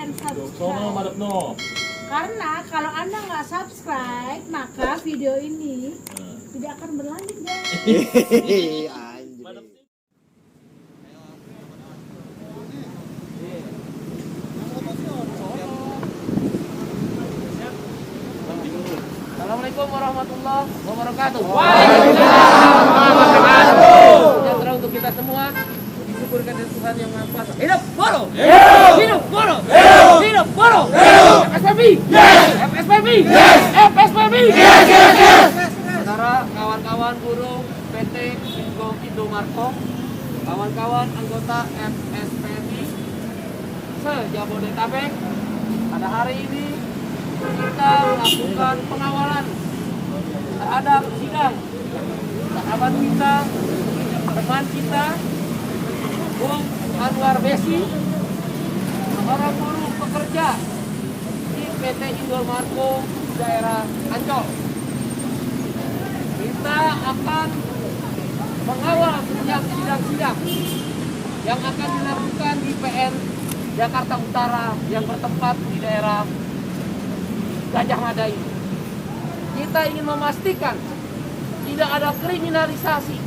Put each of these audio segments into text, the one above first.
and subscribe. Karena kalau Anda nggak subscribe, maka video ini tidak akan berlanjut, guys. Assalamualaikum warahmatullahi wabarakatuh. Waalaikumsalam warahmatullahi wabarakatuh. Sejahtera untuk kita semua. Disyukurkan dari Tuhan yang Maha Kuasa. Hidup Boro! Hidup Boro! Hidup Boro! FSPB! FSPB! FSPB! Saudara, kawan-kawan buruh PT Indomarko, kawan-kawan anggota FSPB se-Jabodetabek, pada hari ini kita melakukan pengawalan terhadap sidang sahabat kita, teman kita, Bung Anwar Besi, seorang buruh pekerja di PT Indomarko daerah Ancol. Kita akan mengawal setiap sidang-sidang yang akan dilakukan di PN Jakarta Utara yang bertempat di daerah Gajah Mada ini. Kita ingin memastikan tidak ada kriminalisasi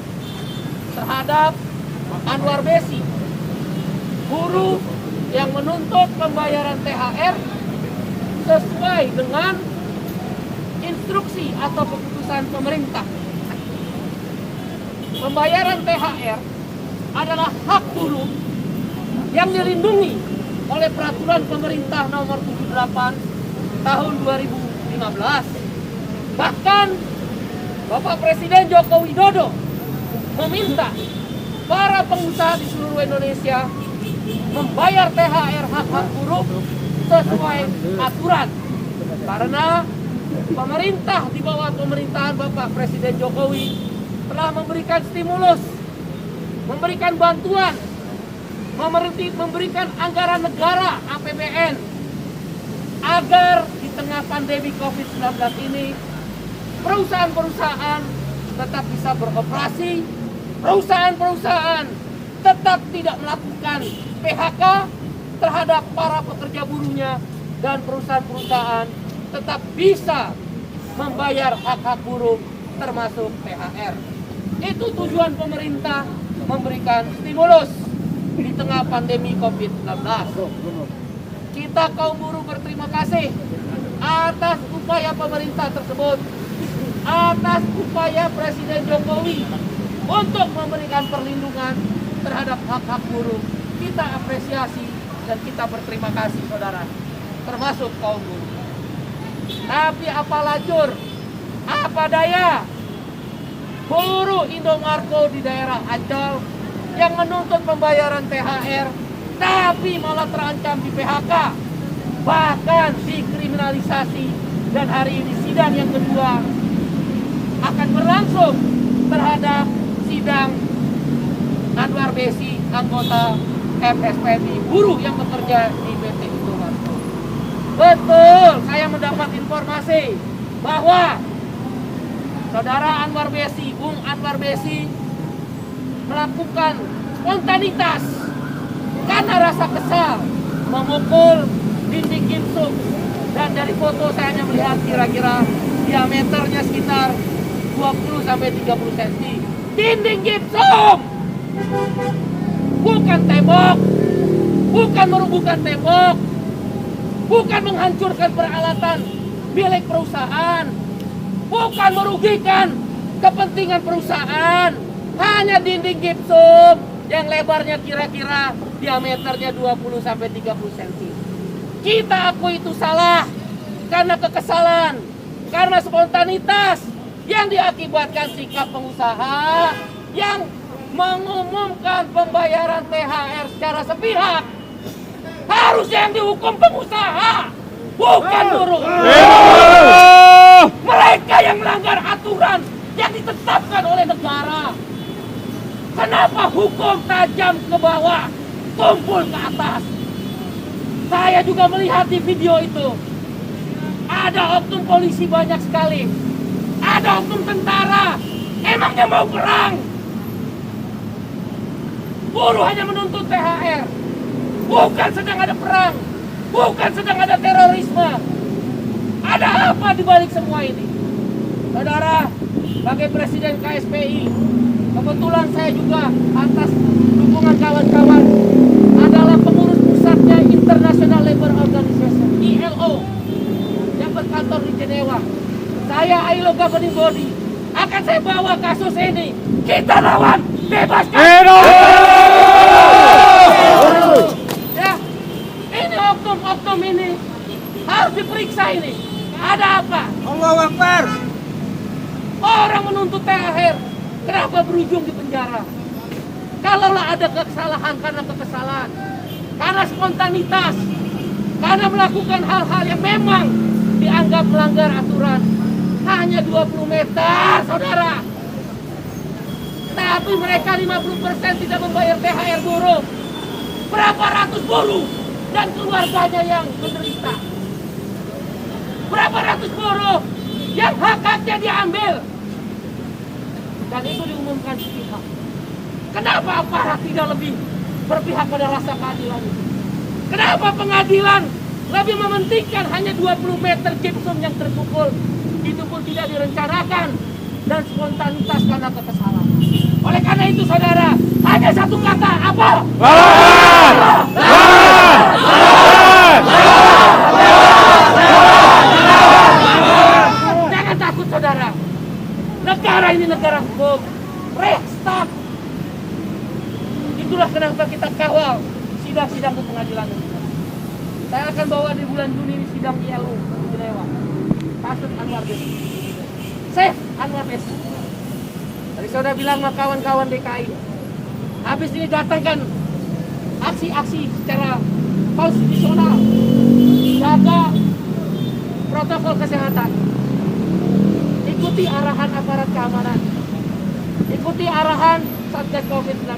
terhadap Anwar Besi, buruh yang menuntut pembayaran THR sesuai dengan instruksi atau keputusan pemerintah. Pembayaran THR adalah hak buruh yang dilindungi oleh peraturan pemerintah nomor 78 tahun 2015. Bahkan Bapak Presiden Joko Widodo meminta para pengusaha di seluruh Indonesia membayar THR hak-hak buruh sesuai aturan. Karena pemerintah di bawah pemerintahan Bapak Presiden Jokowi telah memberikan stimulus, memberikan bantuan, memberikan anggaran negara APBN agar di tengah pandemi COVID-19 ini perusahaan-perusahaan tetap bisa beroperasi, perusahaan-perusahaan tetap tidak melakukan PHK terhadap para pekerja buruhnya, dan perusahaan-perusahaan tetap bisa membayar hak-hak buruh termasuk THR. Itu tujuan pemerintah memberikan stimulus di tengah pandemi COVID-19. Kita kaum buruh berterima kasih atas upaya pemerintah tersebut, atas upaya Presiden Jokowi untuk memberikan perlindungan terhadap hak-hak buruh. Kita apresiasi dan kita berterima kasih, saudara, termasuk kaum buruh. Tapi apa lajur, apa daya buruh Indomarko di daerah Ancol yang menuntut pembayaran THR tapi malah terancam di PHK, bahkan dikriminalisasi. Dan hari ini sidang yang kedua akan berlangsung terhadap sidang Anwar Besi, anggota FSPB, buruh yang bekerja di PT Indomarko. Betul, saya mendapat informasi bahwa saudara Anwar Besi, Bung Anwar Besi, melakukan spontanitas karena rasa kesal, memukul dinding gipsum. Dan dari foto saya hanya melihat kira-kira diameternya sekitar 20-30 cm. Dinding gipsum, bukan tembok, bukan merubuhkan tembok, bukan menghancurkan peralatan milik perusahaan, bukan merugikan kepentingan perusahaan. Hanya dinding gipsum yang lebarnya kira-kira diameternya 20-30 cm. Kita akui itu salah karena kekesalan, karena spontanitas yang diakibatkan sikap pengusaha yang mengumumkan pembayaran THR secara sepihak. Harusnya yang dihukum pengusaha, bukan buruh. Mereka yang melanggar aturan yang ditetapkan oleh negara. Kenapa hukum tajam ke bawah, tumpul ke atas? Saya juga melihat di video itu, ada oknum polisi banyak sekali, ada oknum tentara. Emangnya mau perang? Buruh hanya menuntut THR, bukan sedang ada perang. bukan sedang ada terorisme. Ada apa di balik semua ini? Saudara, sebagai Presiden KSPI, kebetulan saya juga atas dukungan kawan-kawan adalah pengurus pusatnya International Labour Organization (ILO) yang berkantor di Jenewa. Saya ILO Governing Body akan saya bawa kasus ini. Kita lawan, bebaskan. Ya, ini oknum-oknum ini harus diperiksa ini. Ada apa? Allahu Akbar. Orang menuntut THR, kenapa berujung di penjara? Kalaulah ada kesalahan karena kekesalan, karena spontanitas, karena melakukan hal-hal yang memang dianggap melanggar aturan, hanya 20 meter, saudara. Tapi mereka 50% tidak membayar THR buruh. Berapa ratus buruh dan keluarganya yang menderita. Berapa ratus buruh yang hak-haknya diambil. Dan itu diumumkan sepihak. Kenapa aparat tidak lebih berpihak pada rasa keadilan itu? Kenapa pengadilan lebih mementingkan hanya 20 meter gypsum yang terpukul? Itu pun tidak direncanakan dan spontanitas karena kekesalan. Oleh karena itu saudara, hanya satu kata, apa? Jangan takut saudara. Negara ini negara hukum. Rechtsstaat. Itulah kenapa kita kawal sidang-sidang ke pengadilan. Saya akan bawa di bulan Juni di sidang ILO di Jenewa. Kasus Anwar Bes. Safe Anwar Bes. Tadi saya sudah bilang sama kawan-kawan DKI. Habis ini datangkan aksi-aksi secara konstitusional. Jaga protokol kesehatan. Ikuti arahan aparat keamanan. Ikuti arahan Satgas COVID-19.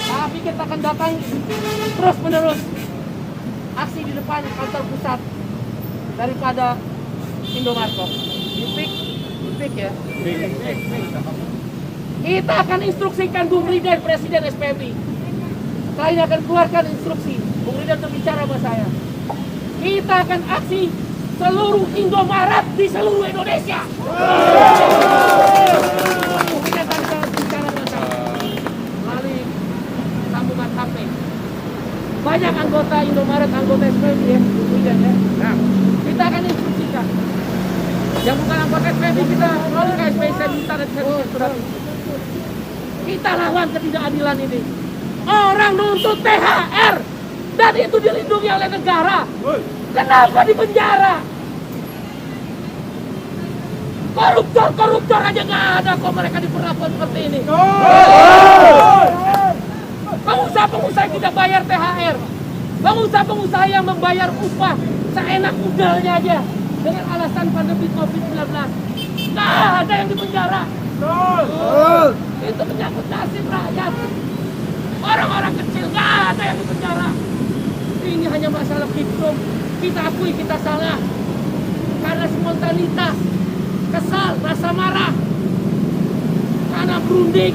Tapi kita akan datang terus menerus aksi di depan kantor pusat daripada Indomarko. Pik ya. Kita akan instruksikan Bung Riden, Presiden SPMI. Setelah ini akan keluarkan instruksi Bung Riden untuk bicara sama saya. Kita akan aksi seluruh Indomaret di seluruh Indonesia. Bung Riden tadi saya bicara sama saya melalui sambungan HP. Banyak anggota Indomaret, anggota SPMI ya, Bung Riden ya. Nah, kita akan instruksikan. Yang bukan anggota SPMI kita melalui KSPI saya minta dan saya tulis surat. Kita lawan ketidakadilan ini. Orang nuntut THR dan itu dilindungi oleh negara. Kenapa di penjara? Koruptor aja nggak ada kok mereka diperlakukan seperti ini. Pengusaha-pengusaha yang tidak bayar THR, pengusaha-pengusaha yang membayar upah seenak ugalnya aja dengan alasan pandemi COVID-19. Nggak ada yang dipenjara. Itu menyangkut nasib rakyat. Orang-orang kecil nggak ada yang dipenjara. Ini hanya masalah hidup. Kita akui kita salah karena spontanitas, kesal, rasa marah, karena berunding,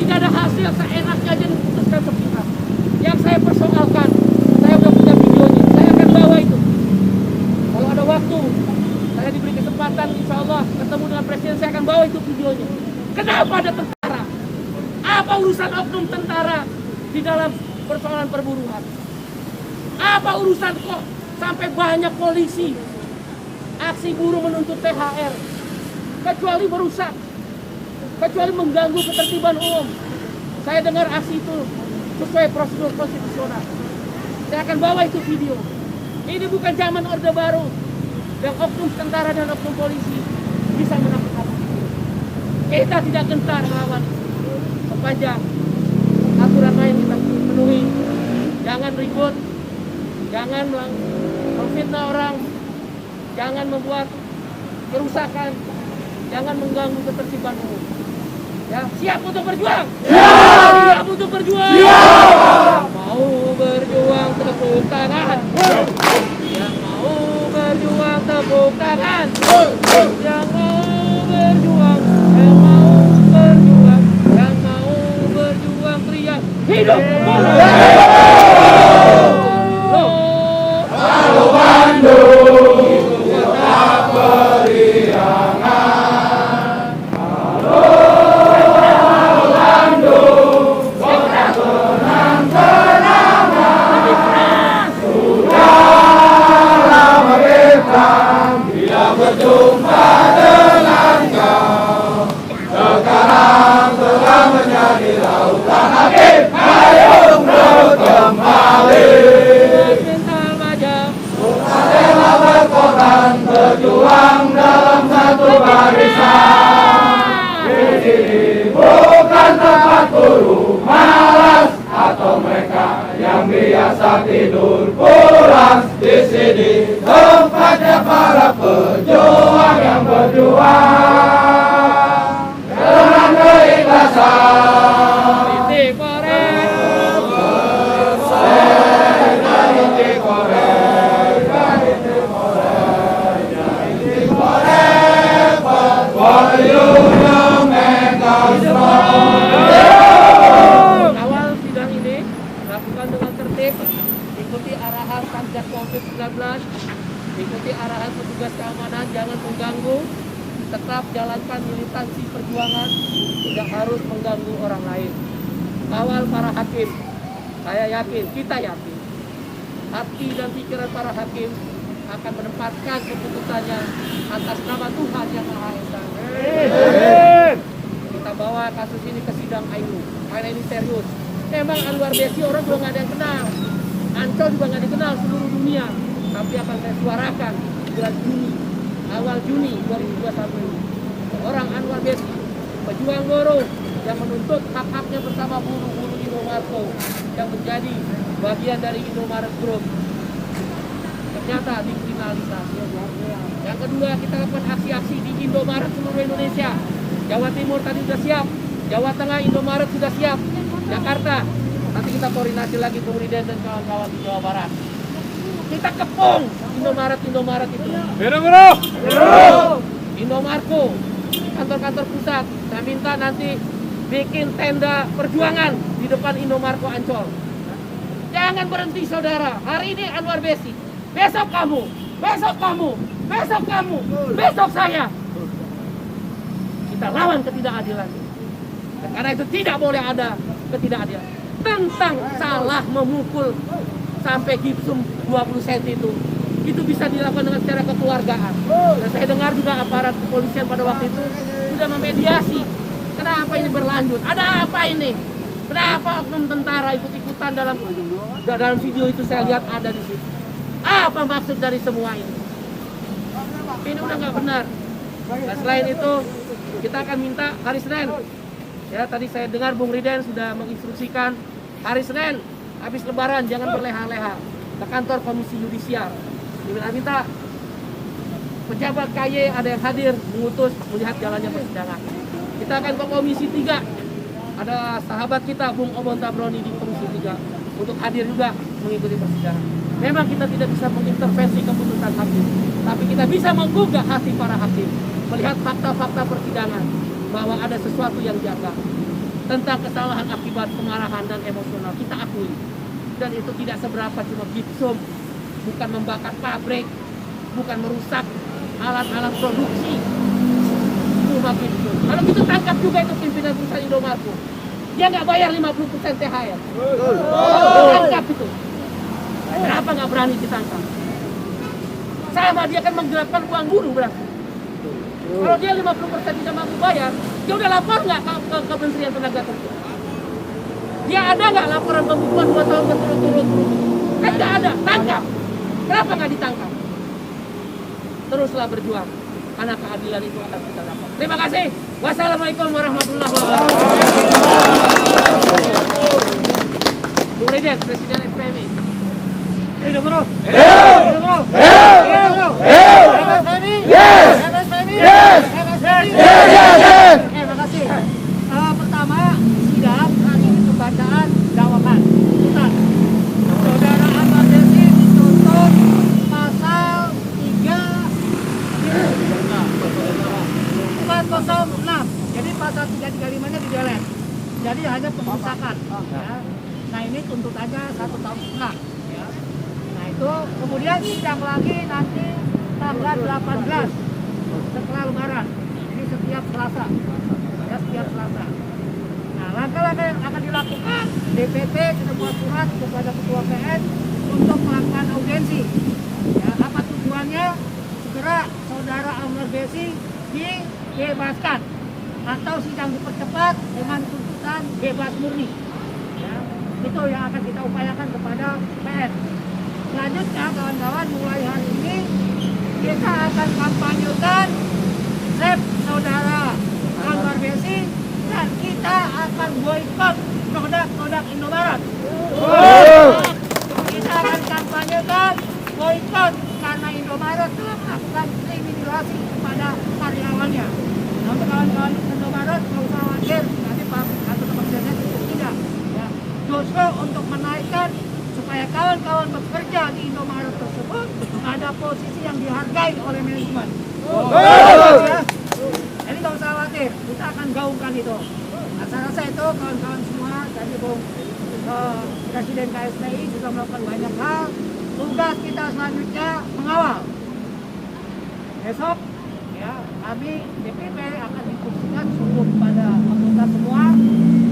tidak ada hasil, seenaknya aja diputuskan sepihak. Yang saya persoalkan, saya udah punya videonya, saya akan bawa itu. Kalau ada waktu, saya diberi kesempatan, insya Allah ketemu dengan Presiden, saya akan bawa itu videonya. Kenapa ada tentara? Apa urusan oknum tentara di dalam persoalan perburuan? Apa urusan kok sampai banyak polisi aksi buruh menuntut THR? Kecuali merusak, kecuali mengganggu ketertiban umum. Saya dengar aksi itu sesuai prosedur konstitusional. Saya akan bawa itu video. Ini bukan zaman Orde Baru yang oknum tentara dan oknum polisi bisa menakut-nakuti. Kita tidak gentar melawan sepanjang aturan main kita penuhi. Jangan ribut, jangan memfitnah orang, jangan membuat kerusakan, jangan mengganggu ketertiban umum. Ya, siap untuk berjuang? Siap untuk berjuang? Mau berjuang tepuk tangan. Yang mau berjuang tepuk tangan. Yang mau berjuang, yang mau berjuang, yang mau berjuang teriak hidup. yang biasa tidur pulas di sini tempatnya para pejuang yang berjuang dengan keikhlasan. Titik korek. Titik korek, titik korek, titik korek, for you make us strong. Awal sidang ini lakukan dengan tertib, ikuti arahan Satgas COVID-19, ikuti arahan petugas keamanan, jangan mengganggu, tetap jalankan militansi perjuangan, tidak harus mengganggu orang lain. Kawal para hakim, saya yakin, kita yakin, hati dan pikiran para hakim akan menempatkan keputusannya atas nama Tuhan Yang Maha Esa. Kita bawa kasus ini ke sidang AINU, karena ini serius. Memang Anwar Besi orang juga nggak ada yang kenal, Ancol juga nggak dikenal seluruh dunia, tapi akan saya suarakan bulan Juni, awal Juni 2021 ini. Seorang Anwar Besi, pejuang buruh yang menuntut hak-haknya bersama buruh-buruh Indomarko yang menjadi bagian dari Indomaret Group, ternyata dikriminalisasi. Yang kedua, kita lakukan aksi-aksi di Indomaret seluruh Indonesia. Jawa Timur tadi sudah siap, Jawa Tengah Indomaret sudah siap, Jakarta nanti kita koordinasi lagi Presiden dan kawan-kawan di Jawa Barat. Kita kepung Indomaret itu. Indomarko, kantor-kantor pusat. Saya minta nanti bikin tenda perjuangan di depan Indomarko Ancol. Jangan berhenti saudara. Hari ini Anwar Besi, besok kamu, besok kamu, besok kamu, besok saya. Kita lawan ketidakadilan. Karena itu tidak boleh ada ketidakadilan. Tentang salah memukul sampai gipsum 20 cm itu bisa dilakukan dengan secara kekeluargaan. Dan saya dengar juga aparat kepolisian pada waktu itu sudah memediasi. Kenapa ini berlanjut? Ada apa ini? Kenapa oknum tentara ikut-ikutan dalam video itu saya lihat ada di situ. Apa maksud dari semua ini? Ini udah nggak benar. Nah, selain itu kita akan minta hari Senin. Ya, tadi saya dengar Bung Riden sudah menginstruksikan hari Senin habis Lebaran jangan berleha-leha ke kantor Komisi Yudisial. Minta pejabat KY ada yang hadir mengutus melihat jalannya persidangan. Kita akan ke Komisi 3. Ada sahabat kita Bung Obon Tabroni di Komisi 3 untuk hadir juga mengikuti persidangan. Memang kita tidak bisa mengintervensi keputusan hakim, tapi kita bisa menggugah hati para hakim melihat fakta-fakta persidangan bahwa ada sesuatu yang janggal tentang kesalahan akibat kemarahan dan emosional. Kita akui, dan itu tidak seberapa, cuma gipsum, bukan membakar pabrik, bukan merusak alat-alat produksi. Cuma gipsum. Kalau kita tangkap juga itu pimpinan perusahaan Indomarko, dia nggak bayar 50% THR. Tangkap itu. Kenapa nggak berani ditangkap? Sama dia kan menggelapkan uang buruh berarti. Kalau dia 50% tidak mampu bayar, dia udah lapor nggak ke Kementerian Tenaga Kerja? Dia ada nggak laporan pembukuan 2 tahun berturut-turut? Kan nggak ada, tangkap. Kenapa nggak ditangkap? Teruslah berjuang, karena keadilan itu akan kita dapat. Terima kasih. Wassalamualaikum warahmatullahi wabarakatuh. Bung Riden, Presiden FPMI. Hidup buruh. Hidup buruh. Makasih. Pertama, sidang hari ini pembacaan dakwaan tuntutan. Saudara Anwar Besi dituntut pasal 306. Jadi pasal 335-nya didelete. Jadi hanya pengerusakan. Ya. Nah, ini tuntutannya 1,5 tahun. Ya. Nah, itu kemudian sidang lagi nanti tanggal 18 setelah Lebaran. Ini setiap Selasa. Ya, setiap Selasa. Nah, langkah-langkah yang akan dilakukan, DPP sudah buat surat kepada Ketua PN untuk melakukan audiensi. Ya, apa tujuannya? Segera saudara Anwar Besi dibebaskan atau sidang dipercepat dengan tuntutan bebas murni. Ya, itu yang akan kita upayakan kepada PN. Selanjutnya, kawan-kawan, mulai hari ini kita akan kampanyekan SEP saudara Anwar Besi dan kita akan boikot produk-produk Indomaret. kawan-kawan Indomaret nggak usah khawatir, nanti Pak Kantor Kementeriannya cukup tidak. Ya. Justru untuk menaikkan supaya kawan-kawan bekerja di Indomaret tersebut ada posisi yang dihargai oleh manajemen. Ya. Jadi nggak usah khawatir, kita akan gaungkan itu. Nah, saya rasa itu kawan-kawan semua, tadi Bung Presiden KSPI sudah melakukan banyak hal. Tugas kita selanjutnya mengawal. Besok ya kami DPP akan dikursikan suruh pada anggota semua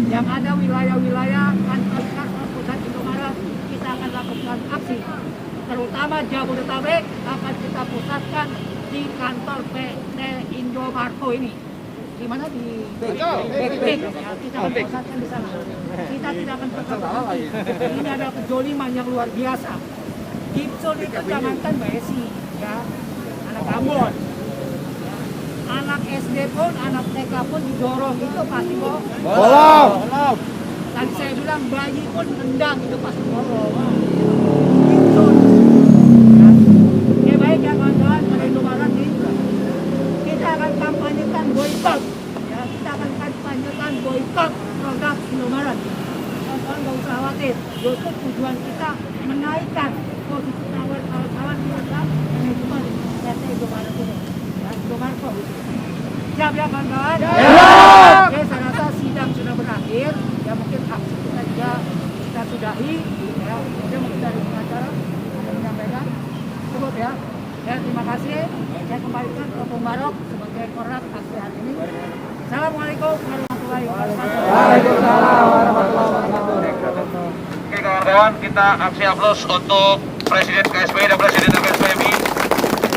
yang ada wilayah-wilayah kantor pusat Indomaret, kita akan lakukan aksi. Terutama Jabodetabek akan kita pusatkan di kantor PT Indomarko ini. Di mana di Bekpik ya, kita akan pusatkan di sana. Kita tidak akan pernah. Ini ada kejoliman yang luar biasa. Gipsul itu jangankan Mbak Esi ya, anak Ambon ya. Anak SD pun, anak TK pun didorong itu pasti bolong. Tadi saya bilang bayi pun nendang itu pasti bolong. Gipsul ya. Oke baik ya kawan-kawan, pada Indomaret nih kita akan kampanyekan boykot ya, kita akan kampanyekan boykot produk Indomaret. Kawan-kawan nggak usah khawatir, justru tujuan kita menaikkan posisi kawan-kawan di dalam manajemen PT Indomaret ini ya, Indomarko. Siap ya kawan-kawan? Siap! Oke, saya rasa sidang sudah berakhir ya, mungkin aksi kita juga kita sudahi ya, kemudian mungkin dari pengacara ada menyampaikan cukup ya. Ya, terima kasih. Saya kembalikan ke Bung Barok sebagai koordinator aksi hari ini. Assalamualaikum warahmatullahi wabarakatuh. Waalaikumsalam warahmatullahi wabarakatuh. Oke kawan-kawan, kita aksi aplaus untuk Presiden KSPI dan Presiden KSPI.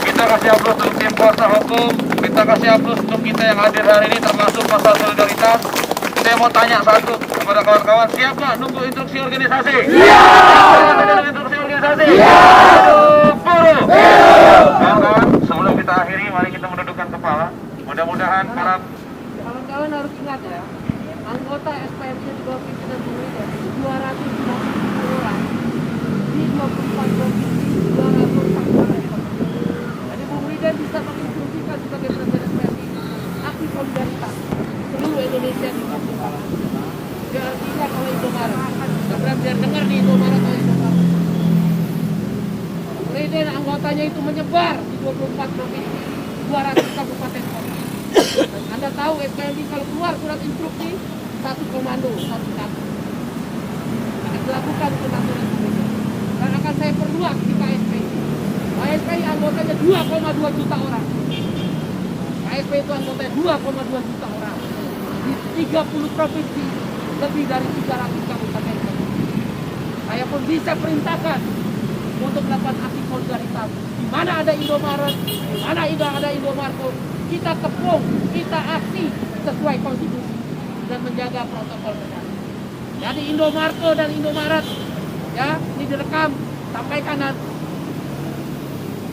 Kita kasih aplaus untuk tim kuasa hukum. Kita kasih aplaus untuk kita yang hadir hari ini, termasuk masalah solidaritas. Saya mau tanya satu kepada kawan-kawan, siap nggak nunggu instruksi organisasi? Siap! Instruksi organisasi? Siap! Kawan-kawan, sebelum kita akhiri, mari kita mendudukkan kepala. Mudah-mudahan para kawan-kawan harus ingat ya, anggota SPMC di bawah pimpinan Bung Riden 250 orang di 24 provinsi, 240 orang. Jadi Bung Riden bisa menginstruksikan sebagai presiden SPMC aksi solidaritas seluruh Indonesia di bawah. Artinya kalau Indomaret, biar dengar di Indomaret kalau Indomaret. Riden anggotanya itu menyebar di 24 provinsi, 200 kabupaten kota. Anda tahu SPMI kalau keluar surat instruksi, satu komando, satu kantor akan dilakukan pengaturan kemudian. Dan akan saya perluas di KSPI. KSPI anggotanya 2,2 juta orang. KSPI itu anggotanya 2,2 juta orang di 30 provinsi, lebih dari 300 kabupaten kota. Saya pun bisa perintahkan untuk melakukan aksi solidaritas. Di mana ada Indomaret, di mana ada Indomarko, kita kepung, kita aksi sesuai konstitusi dan menjaga protokol kesehatan. Jadi Indomarko dan Indomaret, ya ini direkam, sampaikan nanti.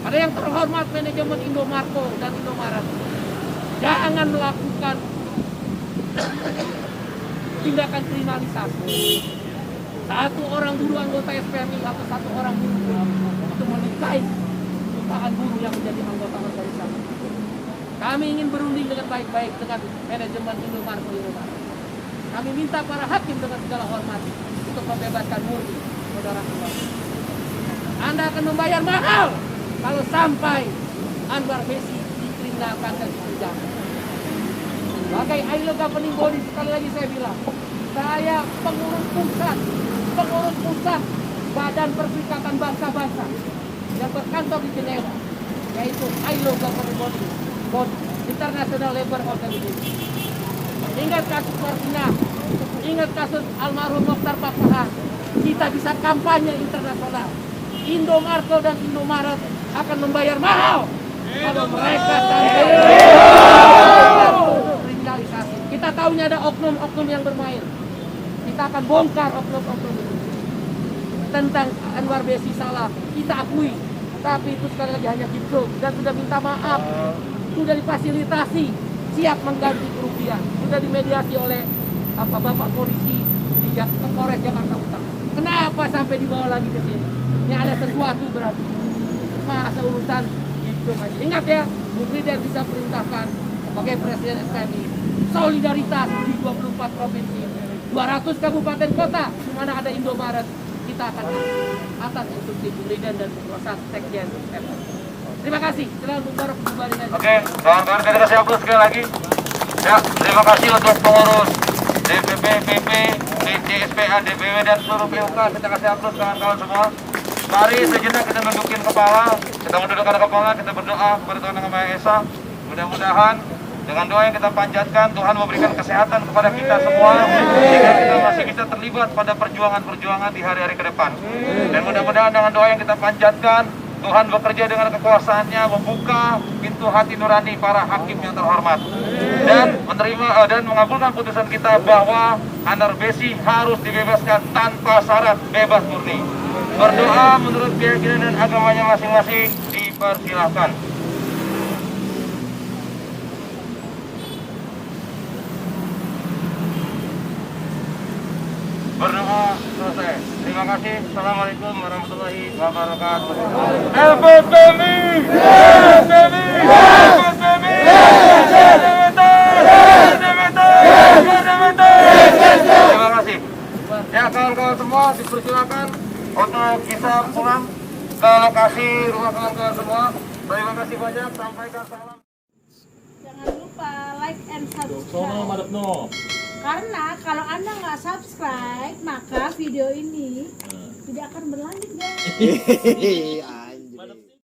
Pada yang terhormat manajemen Indomarko dan Indomaret, jangan melakukan tindakan kriminalisasi. Satu orang buruh anggota SPMI atau satu orang buruh untuk melukai jutaan buruh yang menjadi anggota organisasi. Kami ingin berunding dengan baik-baik dengan manajemen Indomarko. Kami minta para hakim dengan segala hormat untuk membebaskan Murni, saudara-saudara. Anda akan membayar mahal kalau sampai Anwar Besi dikriminalkan dan dipenjara. Sebagai ILO governing body, sekali lagi saya bilang, saya pengurus pusat Badan Perserikatan Bangsa-Bangsa yang berkantor di Jenewa, yaitu ILO governing body, International Labour Organization. Ingat kasus Martina, ingat kasus almarhum Mokhtar Pakpahan. Kita bisa kampanye internasional. Indomarko dan Indomaret akan membayar mahal kalau mereka kriminalisasi. Kita tahunya ada oknum-oknum yang bermain. Kita akan bongkar oknum-oknum itu. Tentang Anwar Besi salah, kita akui. Tapi itu sekali lagi hanya gitu dan sudah minta maaf. Sudah difasilitasi, siap mengganti kerugian. Sudah dimediasi oleh Bapak Polisi di Polres Jakarta Utara. Kenapa sampai dibawa lagi ke sini? Ini ada sesuatu berarti. Masa urusan gitu aja. Ingat ya, Bung Riden bisa perintahkan sebagai Presiden SPMI solidaritas di 24 provinsi, 200 kabupaten kota di mana ada Indomaret. Kita akan atas instruksi Bu Riden dan proses Sekjen MUI. Terima kasih. Silakan Bung Barok kembali lagi. Oke, kawan-kawan kita kasih aplaus sekali lagi. Ya, terima kasih untuk pengurus DPP, PP, DCSPA, DPW dan seluruh PUK. Kita kasih aplaus kawan-kawan semua. Mari sejenak kita mendudukin kepala, kita mendudukkan kepala, kita berdoa kepada Tuhan Yang Maha Esa. Mudah-mudahan dengan doa yang kita panjatkan, Tuhan memberikan kesehatan kepada kita semua, sehingga kita masih bisa terlibat pada perjuangan-perjuangan di hari-hari ke depan. Dan mudah-mudahan dengan doa yang kita panjatkan, Tuhan bekerja dengan kekuasaannya, membuka pintu hati nurani para hakim yang terhormat, dan menerima dan mengabulkan putusan kita bahwa Anar Besi harus dibebaskan tanpa syarat, bebas murni. Berdoa menurut keyakinan dan agamanya masing-masing, dipersilahkan. Berdoa selesai. Terima kasih. Assalamualaikum warahmatullahi wabarakatuh. LPPMI! LPPMI! LPPMI! Terima kasih. Ya, kawan-kawan semua dipersilakan untuk kita pulang ke lokasi rumah kawan-kawan semua. Terima kasih banyak. Sampaikan salam. Jangan lupa like and subscribe. Karena kalau Anda nggak subscribe, maka video ini tidak akan berlanjut, guys.